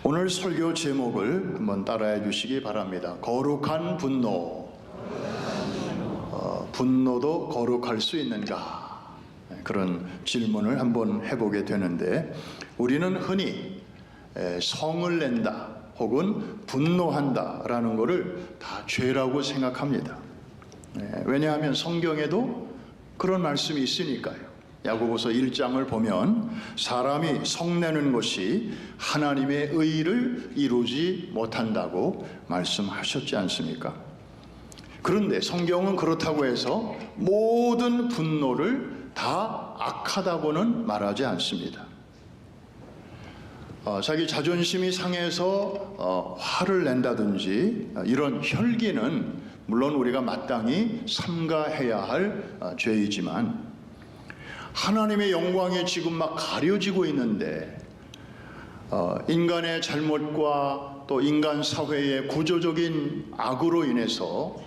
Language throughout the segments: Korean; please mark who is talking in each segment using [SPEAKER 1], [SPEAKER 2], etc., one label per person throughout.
[SPEAKER 1] 오늘 설교 제목을 한번 따라해 주시기 바랍니다. 거룩한 분노. 분노도 거룩할 수 있는가? 그런 질문을 한번 해보게 되는데, 우리는 흔히 성을 낸다 혹은 분노한다 라는 것을 다 죄라고 생각합니다. 왜냐하면 성경에도 그런 말씀이 있으니까요. 야고보서 1장을 보면 사람이 성내는 것이 하나님의 의를 이루지 못한다고 말씀하셨지 않습니까? 그런데 성경은 그렇다고 해서 모든 분노를 다 악하다고는 말하지 않습니다. 자기 자존심이 상해서 화를 낸다든지 이런 혈기는 물론 우리가 마땅히 삼가해야 할 죄이지만, 하나님의 영광이 지금 막 가려지고 있는데 인간의 잘못과 또 인간 사회의 구조적인 악으로 인해서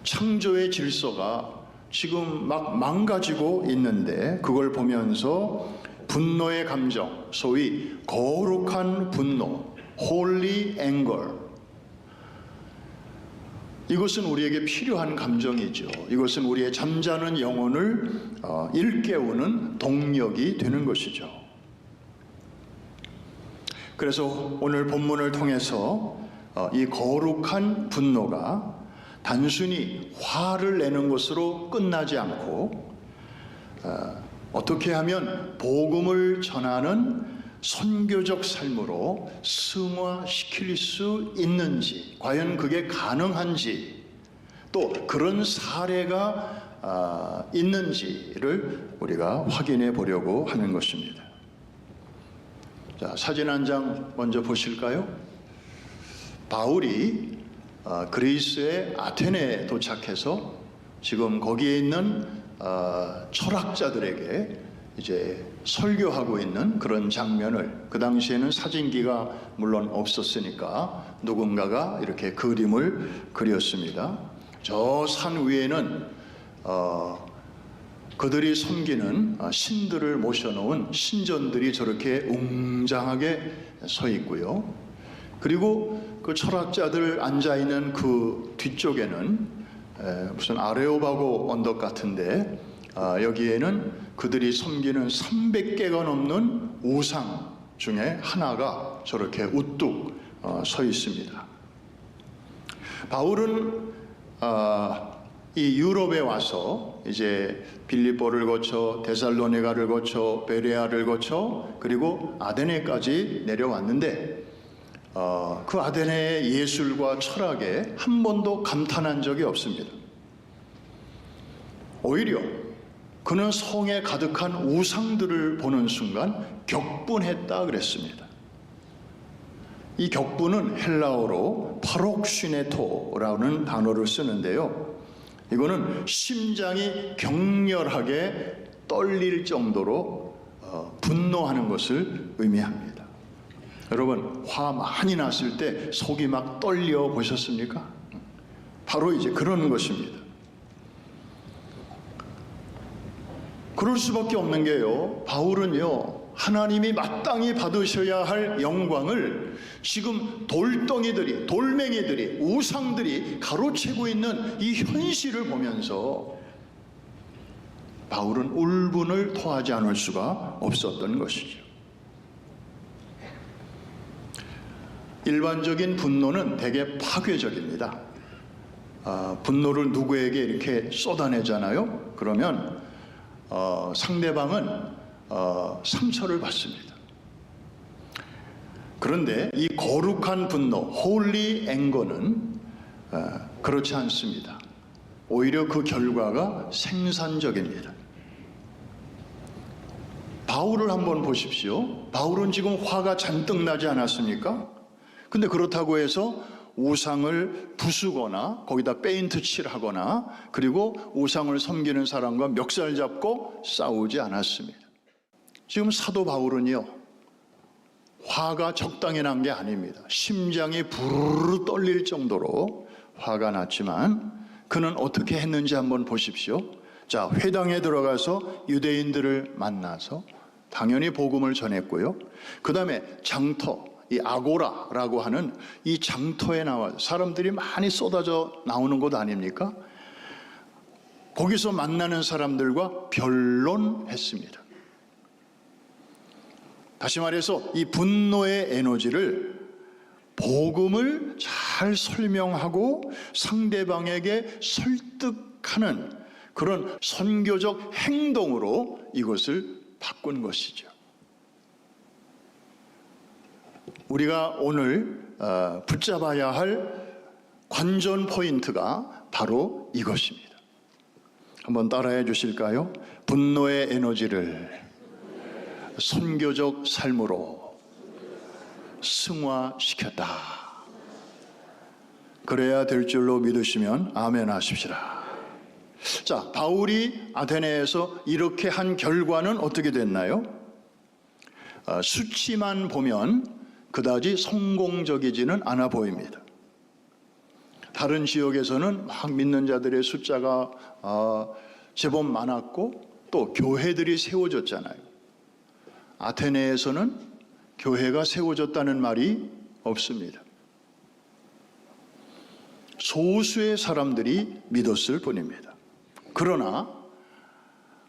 [SPEAKER 1] 창조의 질서가 지금 막 망가지고 있는데, 그걸 보면서 분노의 감정, 소위 거룩한 분노, holy anger, 이것은 우리에게 필요한 감정이죠. 이것은 우리의 잠자는 영혼을 일깨우는 동력이 되는 것이죠. 그래서 오늘 본문을 통해서 이 거룩한 분노가 단순히 화를 내는 것으로 끝나지 않고 어떻게 하면 복음을 전하는 선교적 삶으로 승화시킬 수 있는지, 과연 그게 가능한지, 또 그런 사례가 있는지를 우리가 확인해 보려고 하는 것입니다. 자, 사진 한 장 먼저 보실까요? 바울이 그리스의 아테네에 도착해서 지금 거기에 있는 철학자들에게 이제 설교하고 있는 그런 장면을, 그 당시에는 사진기가 물론 없었으니까 누군가가 이렇게 그림을 그렸습니다. 저 산 위에는 그들이 섬기는 신들을 모셔놓은 신전들이 저렇게 웅장하게 서 있고요. 그리고 그 철학자들 앉아있는 그 뒤쪽에는 무슨 아레오바고 언덕 같은데, 여기에는 그들이 섬기는 300개가 넘는 우상 중에 하나가 저렇게 우뚝 서 있습니다. 바울은 이 유럽에 와서 이제 빌립보를 거쳐 데살로니가를 거쳐 베레아를 거쳐 그리고 아데네까지 내려왔는데, 그 아데네의 예술과 철학에 한 번도 감탄한 적이 없습니다. 오히려 그는 성에 가득한 우상들을 보는 순간 격분했다 그랬습니다. 이 격분은 헬라어로 파록시네토라는 단어를 쓰는데요, 이거는 심장이 격렬하게 떨릴 정도로 분노하는 것을 의미합니다. 여러분, 화 많이 났을 때 속이 막 떨려 보셨습니까? 바로 이제 그런 것입니다. 그럴 수밖에 없는 게요, 바울은요, 하나님이 마땅히 받으셔야 할 영광을 지금 돌덩이들이, 돌멩이들이, 우상들이 가로채고 있는 이 현실을 보면서 바울은 울분을 토하지 않을 수가 없었던 것이죠. 일반적인 분노는 되게 파괴적입니다. 분노를 누구에게 이렇게 쏟아내잖아요. 그러면 상대방은 상처를 받습니다. 그런데 이 거룩한 분노, holy anger는 그렇지 않습니다. 오히려 그 결과가 생산적입니다. 바울을 한번 보십시오. 바울은 지금 화가 잔뜩 나지 않았습니까? 근데 그렇다고 해서 우상을 부수거나 거기다 페인트 칠하거나 그리고 우상을 섬기는 사람과 멱살 잡고 싸우지 않았습니다. 지금 사도 바울은요, 화가 적당히 난 게 아닙니다. 심장이 부르르 떨릴 정도로 화가 났지만 그는 어떻게 했는지 한번 보십시오. 자, 회당에 들어가서 유대인들을 만나서 당연히 복음을 전했고요. 그 다음에 장터, 이 아고라라고 하는 이 장터에 나와 사람들이 많이 쏟아져 나오는 곳 아닙니까? 거기서 만나는 사람들과 변론했습니다. 다시 말해서 이 분노의 에너지를 복음을 잘 설명하고 상대방에게 설득하는 그런 선교적 행동으로 이것을 바꾼 것이죠. 우리가 오늘 붙잡아야 할 관전 포인트가 바로 이것입니다. 한번 따라해 주실까요? 분노의 에너지를 선교적 삶으로 승화시켰다. 그래야 될 줄로 믿으시면 아멘 하십시다. 자, 바울이 아테네에서 이렇게 한 결과는 어떻게 됐나요? 수치만 보면 그다지 성공적이지는 않아 보입니다. 다른 지역에서는 막 믿는 자들의 숫자가 제법 많았고 또 교회들이 세워졌잖아요. 아테네에서는 교회가 세워졌다는 말이 없습니다. 소수의 사람들이 믿었을 뿐입니다. 그러나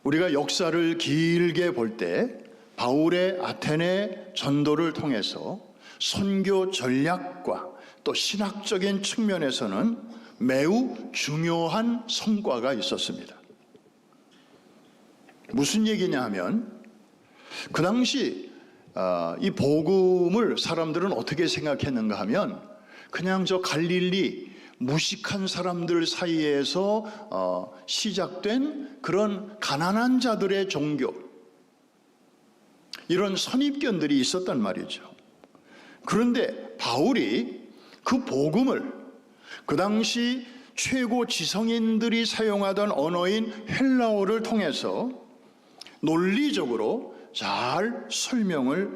[SPEAKER 1] 우리가 역사를 길게 볼 때 바울의 아테네 전도를 통해서 선교 전략과 또 신학적인 측면에서는 매우 중요한 성과가 있었습니다. 무슨 얘기냐 하면 그 당시 이 복음을 사람들은 어떻게 생각했는가 하면 그냥 저 갈릴리 무식한 사람들 사이에서 시작된 그런 가난한 자들의 종교, 이런 선입견들이 있었단 말이죠. 그런데 바울이 그 복음을 그 당시 최고 지성인들이 사용하던 언어인 헬라어를 통해서 논리적으로 잘 설명을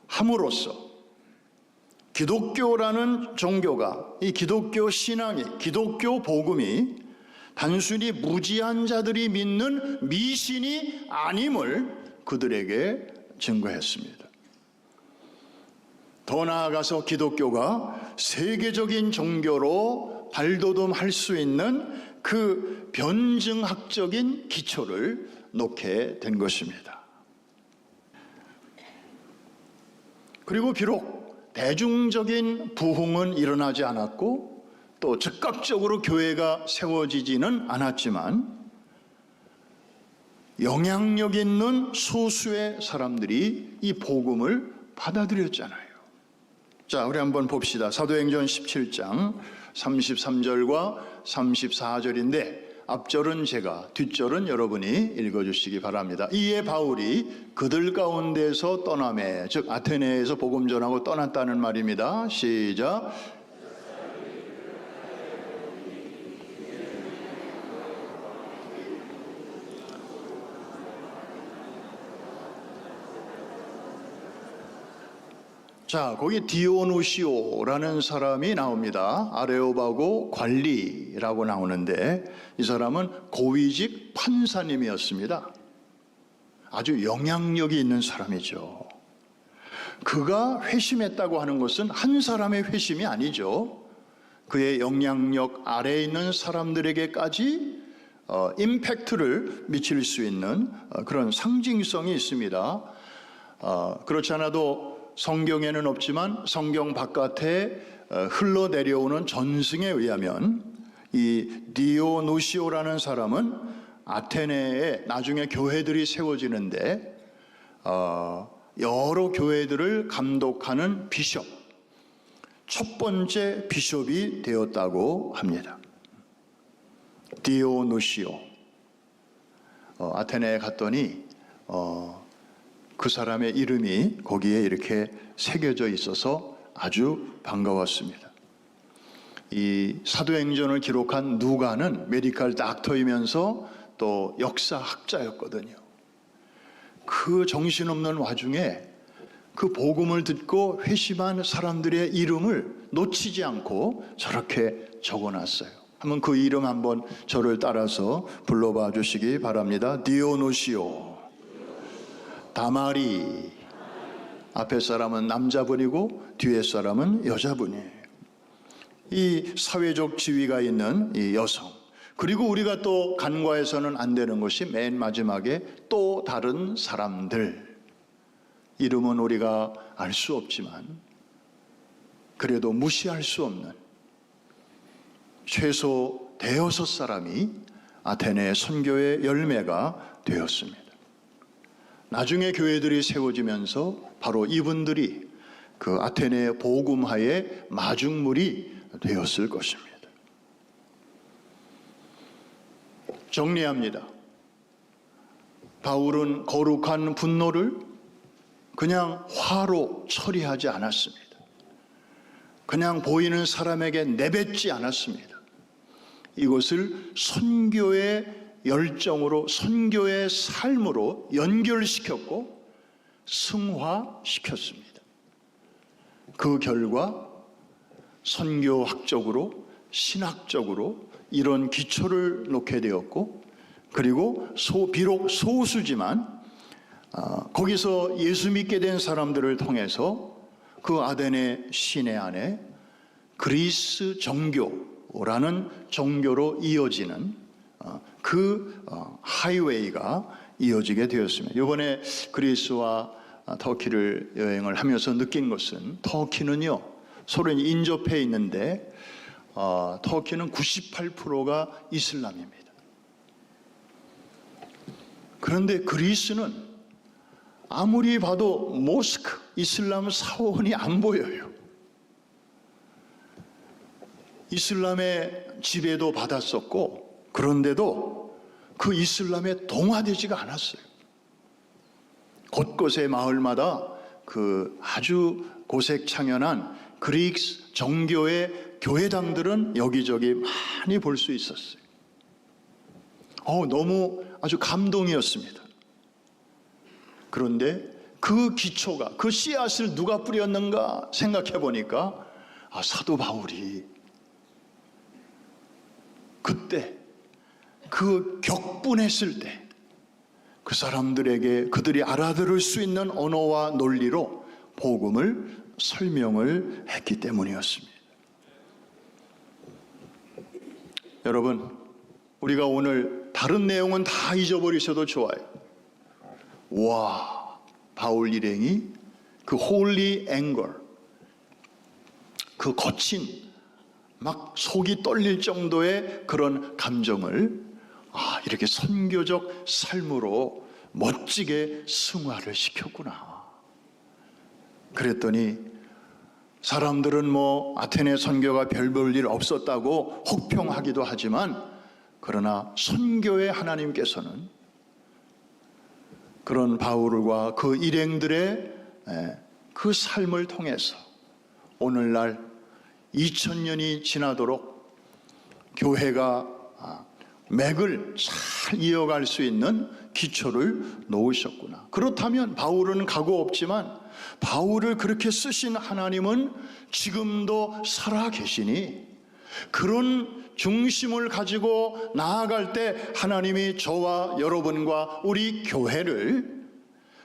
[SPEAKER 1] 함으로써 기독교라는 종교가, 이 기독교 신앙이, 기독교 복음이 단순히 무지한 자들이 믿는 미신이 아님을 그들에게 증거했습니다. 더 나아가서 기독교가 세계적인 종교로 발돋움할 수 있는 그 변증학적인 기초를 놓게 된 것입니다. 그리고 비록 대중적인 부흥은 일어나지 않았고 또 즉각적으로 교회가 세워지지는 않았지만 영향력 있는 소수의 사람들이 이 복음을 받아들였잖아요. 자, 우리 한번 봅시다. 사도행전 17장 33절과 34절인데 앞절은 제가, 뒷절은 여러분이 읽어주시기 바랍니다. 이에 바울이 그들 가운데서 떠나매, 즉 아테네에서 복음 전하고 떠났다는 말입니다. 시작. 자, 거기 디오누시오라는 사람이 나옵니다. 아레오바고 관리라고 나오는데 이 사람은 고위직 판사님이었습니다. 아주 영향력이 있는 사람이죠. 그가 회심했다고 하는 것은 한 사람의 회심이 아니죠. 그의 영향력 아래에 있는 사람들에게까지 임팩트를 미칠 수 있는 그런 상징성이 있습니다. 그렇지 않아도 성경에는 없지만 성경 바깥에 흘러내려오는 전승에 의하면 이 디오누시오라는 사람은 아테네에 나중에 교회들이 세워지는데 여러 교회들을 감독하는 비숍, 첫 번째 비숍이 되었다고 합니다. 디오누시오. 아테네에 갔더니 그 사람의 이름이 거기에 이렇게 새겨져 있어서 아주 반가웠습니다. 이 사도행전을 기록한 누가는 메디컬 닥터이면서 또 역사학자였거든요. 그 정신없는 와중에 그 복음을 듣고 회심한 사람들의 이름을 놓치지 않고 저렇게 적어놨어요. 한번 그 이름 한번 저를 따라서 불러봐 주시기 바랍니다. 디오누시오, 다말이. 앞에 사람은 남자분이고 뒤에 사람은 여자분이에요. 이 사회적 지위가 있는 이 여성, 그리고 우리가 또 간과해서는 안 되는 것이 맨 마지막에 또 다른 사람들. 이름은 우리가 알 수 없지만 그래도 무시할 수 없는 최소 대여섯 사람이 아테네 선교의 열매가 되었습니다. 나중에 교회들이 세워지면서 바로 이분들이 그 아테네 복음화의 마중물이 되었을 것입니다. 정리합니다. 바울은 거룩한 분노를 그냥 화로 처리하지 않았습니다. 그냥 보이는 사람에게 내뱉지 않았습니다. 이것을 선교의 열정으로, 선교의 삶으로 연결시켰고 승화시켰습니다. 그 결과 선교학적으로, 신학적으로 이런 기초를 놓게 되었고, 그리고 비록 소수지만 거기서 예수 믿게 된 사람들을 통해서 그 아테네 시내 안에 그리스 정교라는 정교로 이어지는 하이웨이가 이어지게 되었습니다. 이번에 그리스와 터키를 여행을 하면서 느낀 것은, 터키는요 소련이 인접해 있는데 터키는 98%가 이슬람입니다. 그런데 그리스는 아무리 봐도 모스크, 이슬람 사원이 안 보여요. 이슬람의 지배도 받았었고, 그런데도 그 이슬람에 동화되지가 않았어요. 곳곳의 마을마다 그 아주 고색창연한 그리스 정교의 교회당들은 여기저기 많이 볼 수 있었어요. 너무 아주 감동이었습니다. 그런데 그 기초가, 그 씨앗을 누가 뿌렸는가 생각해 보니까 사도 바울이 그때 그 격분했을 때 그 사람들에게 그들이 알아들을 수 있는 언어와 논리로 복음을 설명을 했기 때문이었습니다. 여러분, 우리가 오늘 다른 내용은 다 잊어버리셔도 좋아요. 와, 바울 일행이 그 홀리 앵걸, 그 거친 막 속이 떨릴 정도의 그런 감정을 이렇게 선교적 삶으로 멋지게 승화를 시켰구나. 그랬더니 사람들은 아테네 선교가 별 볼 일 없었다고 혹평하기도 하지만, 그러나 선교의 하나님께서는 그런 바울과 그 일행들의 그 삶을 통해서 오늘날 2000년이 지나도록 교회가 맥을 잘 이어갈 수 있는 기초를 놓으셨구나. 그렇다면 바울은 각오 없지만 바울을 그렇게 쓰신 하나님은 지금도 살아 계시니, 그런 중심을 가지고 나아갈 때 하나님이 저와 여러분과 우리 교회를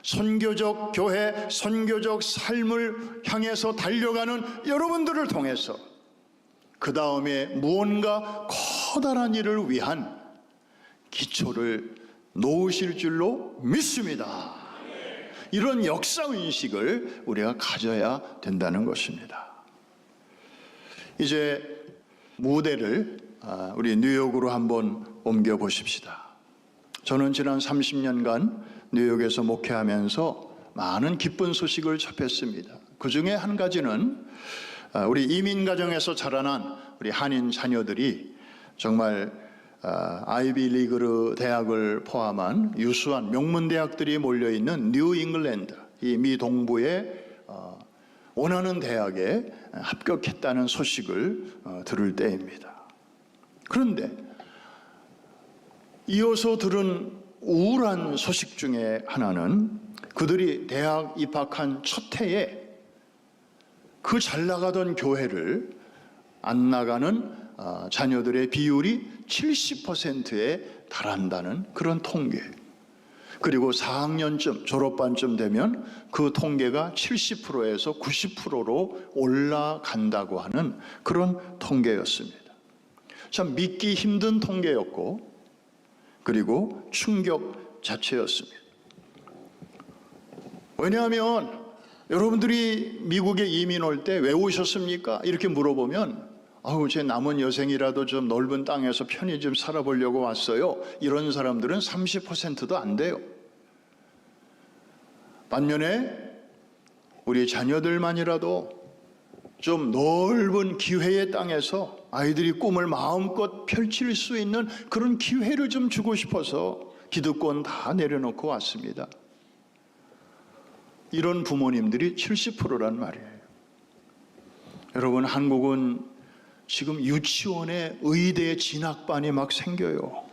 [SPEAKER 1] 선교적 교회, 선교적 삶을 향해서 달려가는 여러분들을 통해서 그 다음에 무언가 커다란 일을 위한 기초를 놓으실 줄로 믿습니다. 이런 역사의식을 우리가 가져야 된다는 것입니다. 이제 무대를 우리 뉴욕으로 한번 옮겨 보십시다. 저는 지난 30년간 뉴욕에서 목회하면서 많은 기쁜 소식을 접했습니다. 그 중에 한 가지는 우리 이민 가정에서 자라난 우리 한인 자녀들이 정말 아이비 리그 대학을 포함한 유수한 명문 대학들이 몰려 있는 뉴 잉글랜드, 이 미 동부의 원하는 대학에 합격했다는 소식을 들을 때입니다. 그런데 이어서 들은 우울한 소식 중에 하나는 그들이 대학 입학한 첫 해에 그 잘 나가던 교회를 안 나가는 자녀들의 비율이 70%에 달한다는 그런 통계. 그리고 4학년쯤 졸업반쯤 되면 그 통계가 70%에서 90%로 올라간다고 하는 그런 통계였습니다. 참 믿기 힘든 통계였고, 그리고 충격 자체였습니다. 왜냐하면 여러분들이 미국에 이민 올 때 왜 오셨습니까? 이렇게 물어보면 제 남은 여생이라도 좀 넓은 땅에서 편히 좀 살아보려고 왔어요. 이런 사람들은 30%도 안 돼요. 반면에 우리 자녀들만이라도 좀 넓은 기회의 땅에서 아이들이 꿈을 마음껏 펼칠 수 있는 그런 기회를 좀 주고 싶어서 기득권 다 내려놓고 왔습니다. 이런 부모님들이 70%란 말이에요. 여러분, 한국은 지금 유치원에 의대 진학반이 막 생겨요.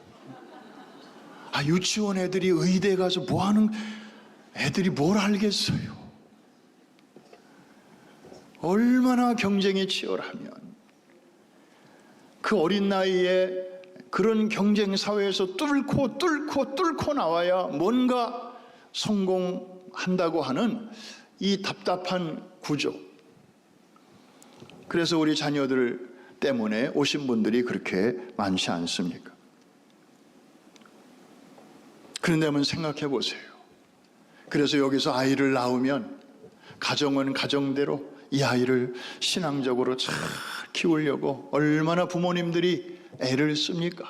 [SPEAKER 1] 유치원 애들이 의대 가서 뭐하는, 애들이 뭘 알겠어요. 얼마나 경쟁이 치열하면 그 어린 나이에 그런 경쟁 사회에서 뚫고 나와야 뭔가 성공한다고 하는 이 답답한 구조. 그래서 우리 자녀들 때문에 오신 분들이 그렇게 많지 않습니까? 그런데 한번 생각해 보세요. 그래서 여기서 아이를 낳으면 가정은 가정대로 이 아이를 신앙적으로 잘 키우려고 얼마나 부모님들이 애를 씁니까?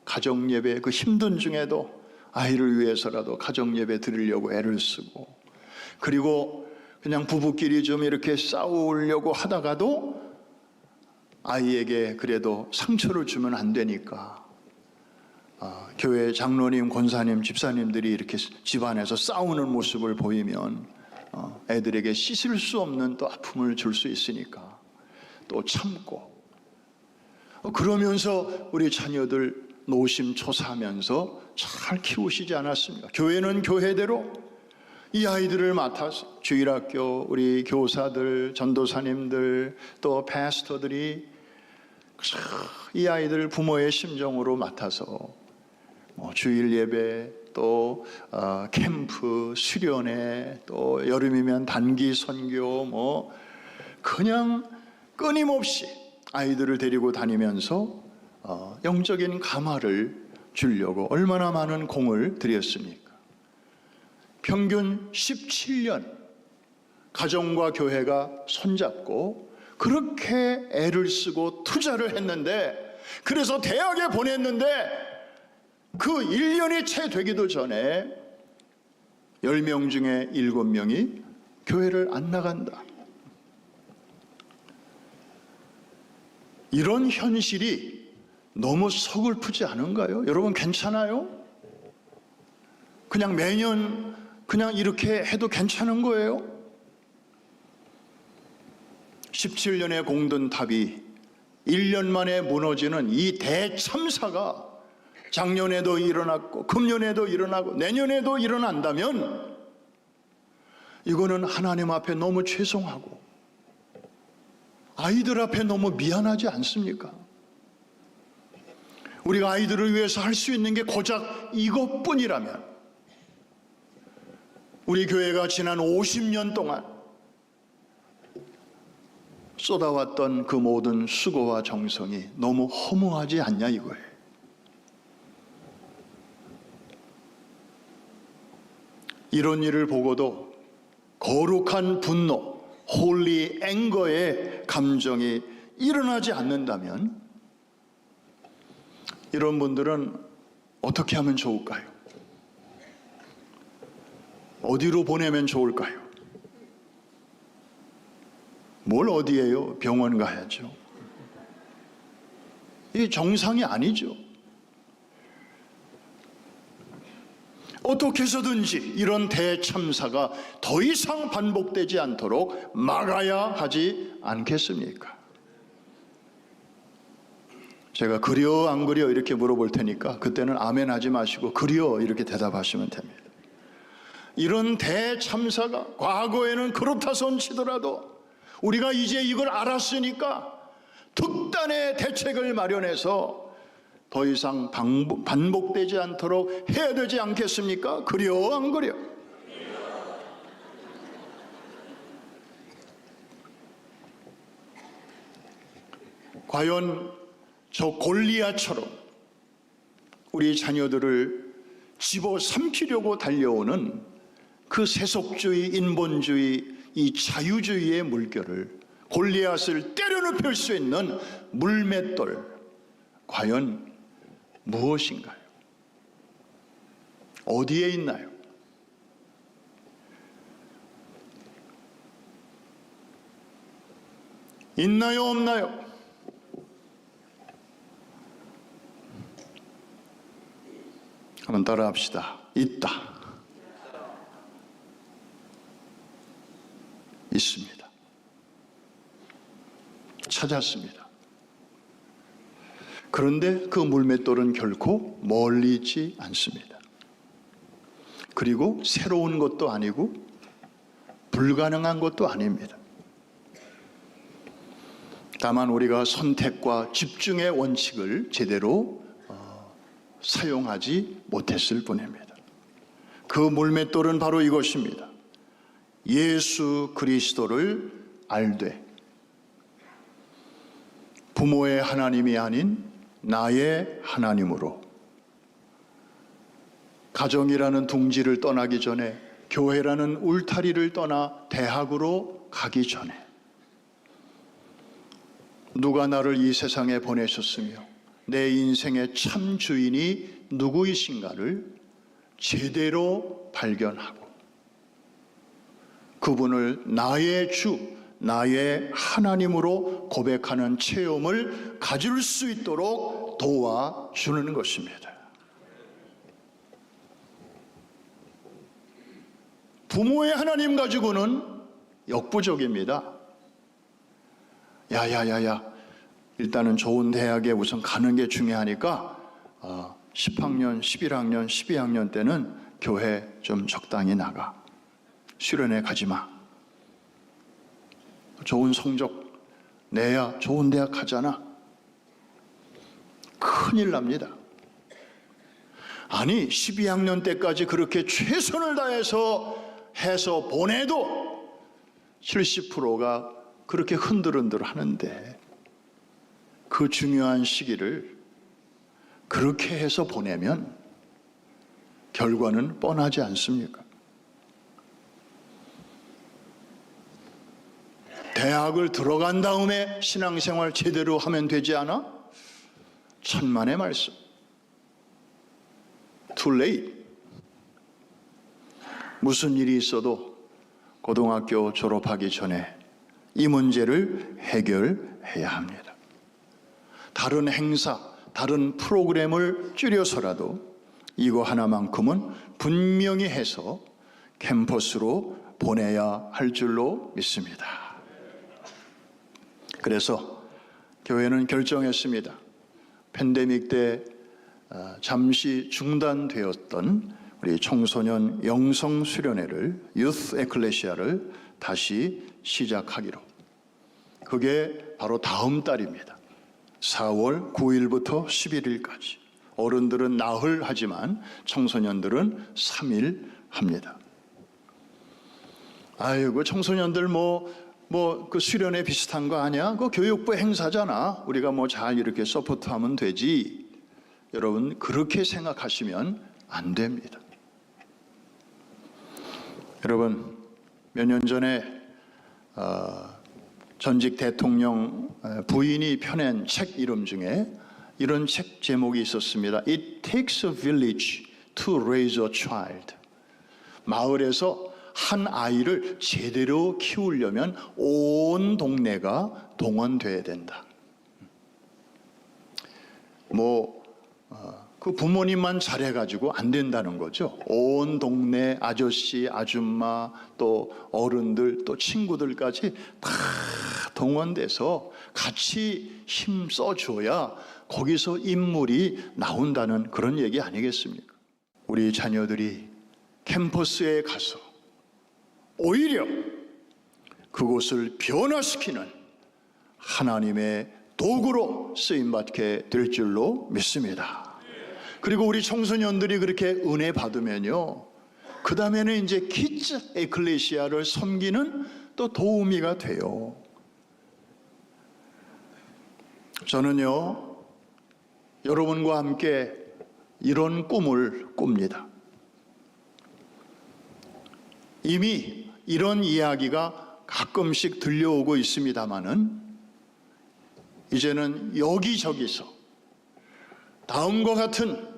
[SPEAKER 1] 가정예배, 그 힘든 중에도 아이를 위해서라도 가정예배 드리려고 애를 쓰고, 그리고 그냥 부부끼리 좀 이렇게 싸우려고 하다가도 아이에게 그래도 상처를 주면 안 되니까 교회 장로님, 권사님, 집사님들이 이렇게 집안에서 싸우는 모습을 보이면 애들에게 씻을 수 없는 또 아픔을 줄 수 있으니까 또 참고, 그러면서 우리 자녀들 노심초사하면서 잘 키우시지 않았습니까? 교회는 교회대로 이 아이들을 맡아서 주일학교 우리 교사들, 전도사님들, 또 패스터들이 이 아이들 부모의 심정으로 맡아서 주일 예배, 또 캠프, 수련회, 또 여름이면 단기 선교, 그냥 끊임없이 아이들을 데리고 다니면서 영적인 감화를 주려고 얼마나 많은 공을 들였습니까? 평균 17년 가정과 교회가 손잡고 그렇게 애를 쓰고 투자를 했는데, 그래서 대학에 보냈는데 그 1년이 채 되기도 전에 10명 중에 7명이 교회를 안 나간다. 이런 현실이 너무 서글프지 않은가요? 여러분, 괜찮아요? 그냥 매년 그냥 이렇게 해도 괜찮은 거예요? 17년의 공든 탑이 1년 만에 무너지는 이 대참사가 작년에도 일어났고 금년에도 일어나고 내년에도 일어난다면 이거는 하나님 앞에 너무 죄송하고 아이들 앞에 너무 미안하지 않습니까? 우리가 아이들을 위해서 할 수 있는 게 고작 이것뿐이라면 우리 교회가 지난 50년 동안 쏟아왔던 그 모든 수고와 정성이 너무 허무하지 않냐 이거예요. 이런 일을 보고도 거룩한 분노, 홀리 앵거의 감정이 일어나지 않는다면 이런 분들은 어떻게 하면 좋을까요? 어디로 보내면 좋을까요? 뭘 어디예요? 병원 가야죠. 이게 정상이 아니죠. 어떻게 해서든지 이런 대참사가 더 이상 반복되지 않도록 막아야 하지 않겠습니까? 제가 그려 안 그려 이렇게 물어볼 테니까 그때는 아멘 하지 마시고 그려 이렇게 대답하시면 됩니다. 이런 대참사가 과거에는 그렇다 손 치더라도 우리가 이제 이걸 알았으니까 특단의 대책을 마련해서 더 이상 반복되지 않도록 해야 되지 않겠습니까? 그려 안 그려? 과연 저 골리앗처럼 우리 자녀들을 집어삼키려고 달려오는 그 세속주의, 인본주의, 이 자유주의의 물결을, 골리앗을 때려눕힐 수 있는 물맷돌, 과연 무엇인가요? 어디에 있나요? 있나요, 없나요? 한번 따라합시다. 있다. 있습니다. 찾았습니다. 그런데 그 물맷돌은 결코 멀리 있지 않습니다. 그리고 새로운 것도 아니고 불가능한 것도 아닙니다. 다만 우리가 선택과 집중의 원칙을 제대로 사용하지 못했을 뿐입니다. 그 물맷돌은 바로 이것입니다. 예수 그리스도를 알되 부모의 하나님이 아닌 나의 하나님으로, 가정이라는 둥지를 떠나기 전에, 교회라는 울타리를 떠나 대학으로 가기 전에 누가 나를 이 세상에 보내셨으며 내 인생의 참 주인이 누구이신가를 제대로 발견하고 그분을 나의 주, 나의 하나님으로 고백하는 체험을 가질 수 있도록 도와주는 것입니다. 부모의 하나님 가지고는 역부족입니다. 야야야야, 일단은 좋은 대학에 우선 가는 게 중요하니까 10학년, 11학년, 12학년 때는 교회 좀 적당히 나가. 수련회 가지 마. 좋은 성적 내야 좋은 대학 가잖아. 큰일 납니다. 아니, 12학년 때까지 그렇게 최선을 다해서 보내도 70%가 그렇게 흔들흔들 하는데 그 중요한 시기를 그렇게 해서 보내면 결과는 뻔하지 않습니까? 대학을 들어간 다음에 신앙생활 제대로 하면 되지 않아? 천만의 말씀. Too late. 무슨 일이 있어도 고등학교 졸업하기 전에 이 문제를 해결해야 합니다. 다른 행사, 다른 프로그램을 줄여서라도 이거 하나만큼은 분명히 해서 캠퍼스로 보내야 할 줄로 믿습니다. 그래서 교회는 결정했습니다. 팬데믹 때 잠시 중단되었던 우리 청소년 영성 수련회를, 유스 에클레시아를 다시 시작하기로. 그게 바로 다음 달입니다. 4월 9일부터 11일까지. 어른들은 나흘 하지만 청소년들은 3일 합니다. 아이고, 청소년들 그 수련회 비슷한 거 아니야? 그 교육부 행사잖아. 우리가 잘 이렇게 서포트하면 되지. 여러분, 그렇게 생각하시면 안 됩니다. 여러분, 몇 년 전에 전직 대통령 부인이 펴낸 책 이름 중에 이런 책 제목이 있었습니다. It takes a village to raise a child. 마을에서 한 아이를 제대로 키우려면 온 동네가 동원돼야 된다. 그 부모님만 잘해가지고 안 된다는 거죠. 온 동네 아저씨, 아줌마, 또 어른들, 또 친구들까지 다 동원돼서 같이 힘 써줘야 거기서 인물이 나온다는 그런 얘기 아니겠습니까? 우리 자녀들이 캠퍼스에 가서 오히려 그곳을 변화시키는 하나님의 도구로 쓰임받게 될 줄로 믿습니다. 그리고 우리 청소년들이 그렇게 은혜 받으면요, 그 다음에는 이제 키즈 에클레시아를 섬기는 또 도우미가 돼요. 저는요, 여러분과 함께 이런 꿈을 꿉니다. 이미 이런 이야기가 가끔씩 들려오고 있습니다마는 이제는 여기저기서 다음과 같은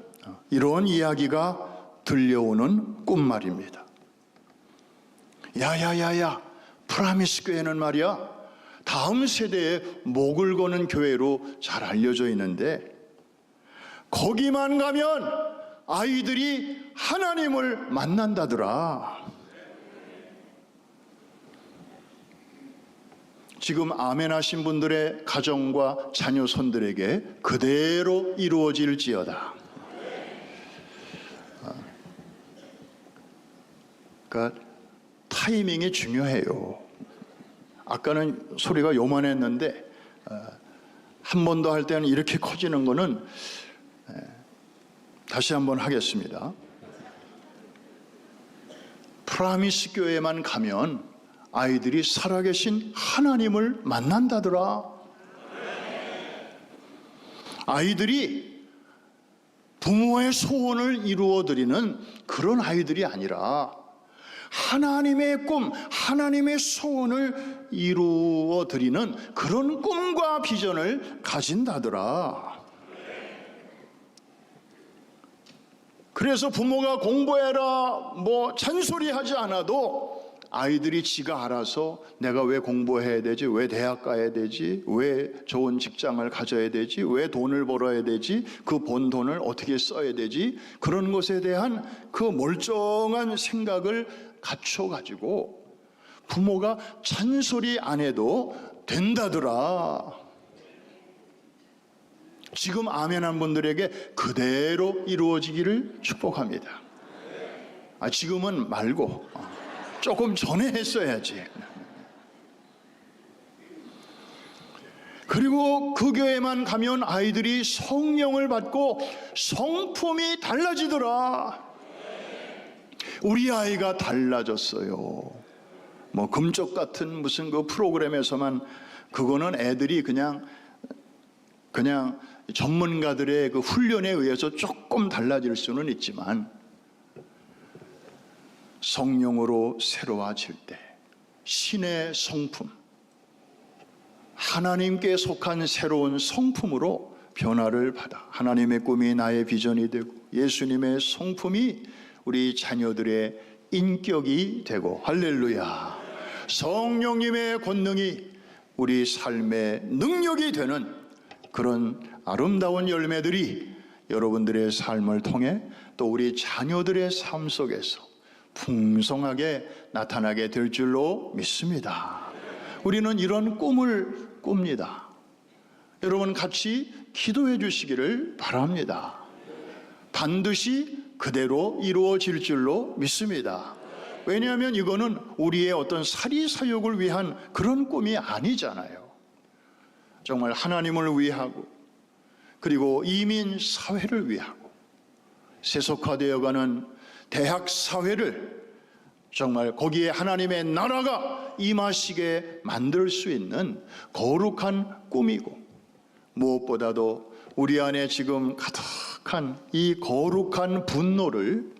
[SPEAKER 1] 이런 이야기가 들려오는 꿈 말입니다. 야야야야, 프라미스 교회는 말이야, 다음 세대에 목을 거는 교회로 잘 알려져 있는데 거기만 가면 아이들이 하나님을 만난다더라. 지금 아멘 하신 분들의 가정과 자녀손들에게 그대로 이루어질지어다. 그러니까 타이밍이 중요해요. 아까는 소리가 요만했는데 한 번 더 할 때는 이렇게 커지는 거는, 다시 한번 하겠습니다. 프라미스 교회만 가면 아이들이 살아계신 하나님을 만난다더라. 아이들이 부모의 소원을 이루어드리는 그런 아이들이 아니라 하나님의 꿈, 하나님의 소원을 이루어드리는 그런 꿈과 비전을 가진다더라. 그래서 부모가 공부해라 뭐 잔소리하지 않아도 아이들이 지가 알아서 내가 왜 공부해야 되지, 왜 대학 가야 되지, 왜 좋은 직장을 가져야 되지, 왜 돈을 벌어야 되지, 그 번 돈을 어떻게 써야 되지, 그런 것에 대한 그 멀쩡한 생각을 갖춰가지고 부모가 잔소리 안 해도 된다더라. 지금 아멘한 분들에게 그대로 이루어지기를 축복합니다. 지금은 말고 조금 전에 했어야지. 그리고 그 교회만 가면 아이들이 성령을 받고 성품이 달라지더라. 우리 아이가 달라졌어요. 뭐 금쪽 같은 무슨 그 프로그램에서만, 그거는 애들이 그냥 전문가들의 그 훈련에 의해서 조금 달라질 수는 있지만 성령으로 새로워질 때 신의 성품, 하나님께 속한 새로운 성품으로 변화를 받아 하나님의 꿈이 나의 비전이 되고 예수님의 성품이 우리 자녀들의 인격이 되고, 할렐루야, 성령님의 권능이 우리 삶의 능력이 되는 그런 아름다운 열매들이 여러분들의 삶을 통해 또 우리 자녀들의 삶 속에서 풍성하게 나타나게 될 줄로 믿습니다. 우리는 이런 꿈을 꿉니다. 여러분 같이 기도해 주시기를 바랍니다. 반드시 그대로 이루어질 줄로 믿습니다. 왜냐하면 이거는 우리의 어떤 사리사욕을 위한 그런 꿈이 아니잖아요. 정말 하나님을 위하고, 그리고 이민 사회를 위하고, 세속화되어가는 대학 사회를 정말 거기에 하나님의 나라가 임하시게 만들 수 있는 거룩한 꿈이고, 무엇보다도 우리 안에 지금 가득한 이 거룩한 분노를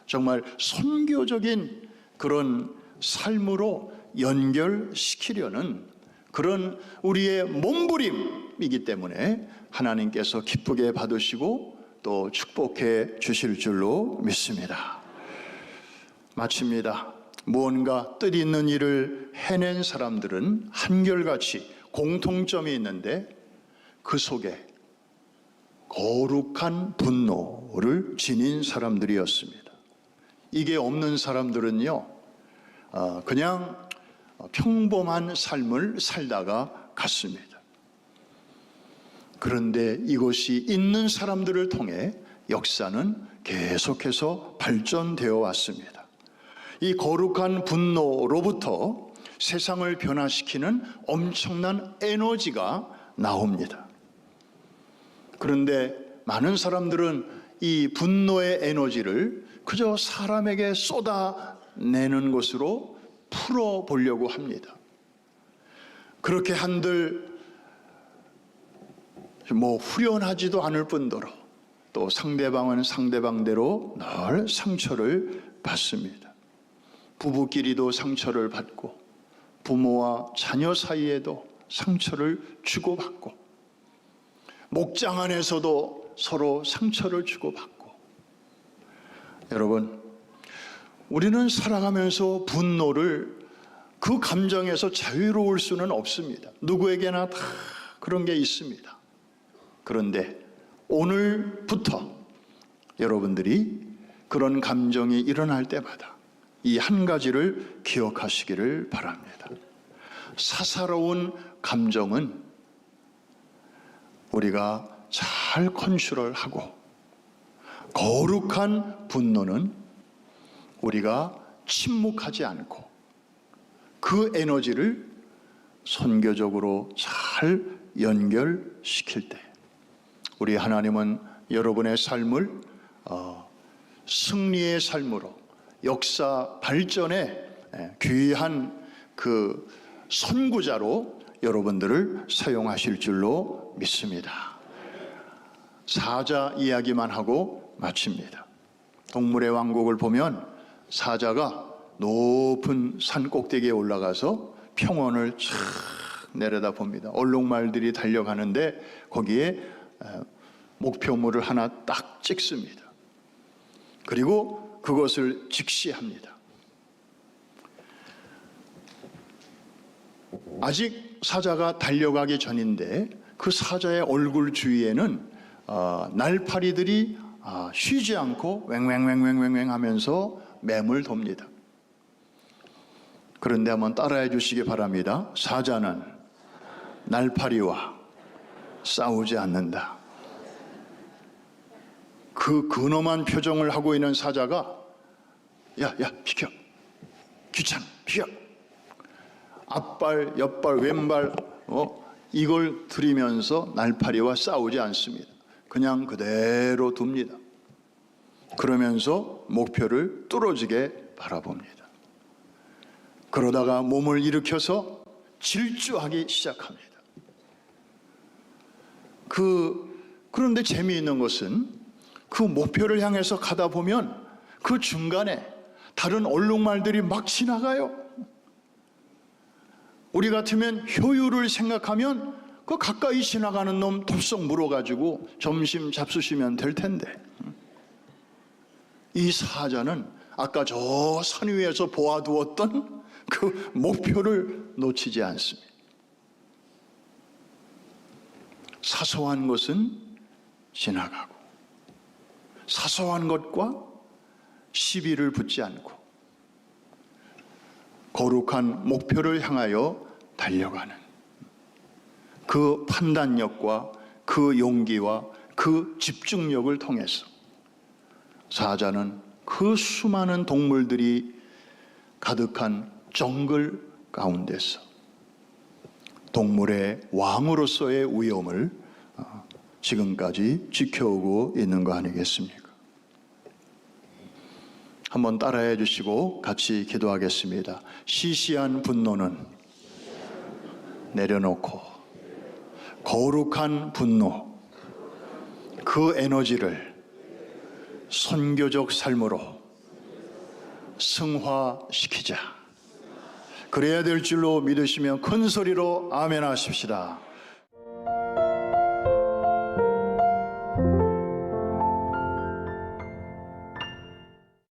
[SPEAKER 1] 정말 선교적인 그런 삶으로 연결시키려는 그런 우리의 몸부림이기 때문에 하나님께서 기쁘게 받으시고 또 축복해 주실 줄로 믿습니다. 마칩니다. 무언가 뜻 있는 일을 해낸 사람들은 한결같이 공통점이 있는데 그 속에 거룩한 분노를 지닌 사람들이었습니다. 이게 없는 사람들은요, 그냥 평범한 삶을 살다가 갔습니다. 그런데 이것이 있는 사람들을 통해 역사는 계속해서 발전되어 왔습니다. 이 거룩한 분노로부터 세상을 변화시키는 엄청난 에너지가 나옵니다. 그런데 많은 사람들은 이 분노의 에너지를 그저 사람에게 쏟아내는 것으로 풀어보려고 합니다. 그렇게 한들 후련하지도 않을 뿐더러 또 상대방은 상대방대로 늘 상처를 받습니다. 부부끼리도 상처를 받고 부모와 자녀 사이에도 상처를 주고받고 목장 안에서도 서로 상처를 주고받고. 여러분, 우리는 살아가면서 분노를 그 감정에서 자유로울 수는 없습니다. 누구에게나 다 그런 게 있습니다. 그런데 오늘부터 여러분들이 그런 감정이 일어날 때마다 이 한 가지를 기억하시기를 바랍니다. 사사로운 감정은 우리가 잘 컨트롤하고, 거룩한 분노는 우리가 침묵하지 않고 그 에너지를 선교적으로 잘 연결시킬 때 우리 하나님은 여러분의 삶을 승리의 삶으로, 역사 발전의 귀한 그 선구자로 여러분들을 사용하실 줄로 믿습니다. 사자 이야기만 하고 마칩니다. 동물의 왕국을 보면 사자가 높은 산 꼭대기에 올라가서 평원을 쫙 내려다봅니다. 얼룩말들이 달려가는데 거기에 목표물을 하나 딱 찍습니다. 그리고 그것을 직시합니다. 아직 사자가 달려가기 전인데 그 사자의 얼굴 주위에는 날파리들이 쉬지 않고 왱왱왱왱왱 하면서 맴을 돕니다. 그런데 한번 따라해 주시기 바랍니다. 사자는 날파리와 싸우지 않는다. 그 근엄한 표정을 하고 있는 사자가 야 비켜, 귀찮아, 비켜, 앞발 옆발 왼발 이걸 들이면서 날파리와 싸우지 않습니다. 그냥 그대로 둡니다. 그러면서 목표를 뚫어지게 바라봅니다. 그러다가 몸을 일으켜서 질주하기 시작합니다. 그런데 재미있는 것은 그 목표를 향해서 가다 보면 그 중간에 다른 얼룩말들이 막 지나가요. 우리 같으면 효율을 생각하면 그 가까이 지나가는 놈 덥석 물어가지고 점심 잡수시면 될 텐데, 이 사자는 아까 저 산 위에서 보아두었던 그 목표를 놓치지 않습니다. 사소한 것은 지나가고 사소한 것과 시비를 붙지 않고 거룩한 목표를 향하여 달려가는 그 판단력과 그 용기와 그 집중력을 통해서 사자는 그 수많은 동물들이 가득한 정글 가운데서 동물의 왕으로서의 위엄을 지금까지 지켜오고 있는 거 아니겠습니까? 한번 따라해 주시고 같이 기도하겠습니다. 시시한 분노는 내려놓고 거룩한 분노, 그 에너지를 선교적 삶으로 승화시키자. 그래야 될 줄로 믿으시면 큰 소리로 아멘 하십시다.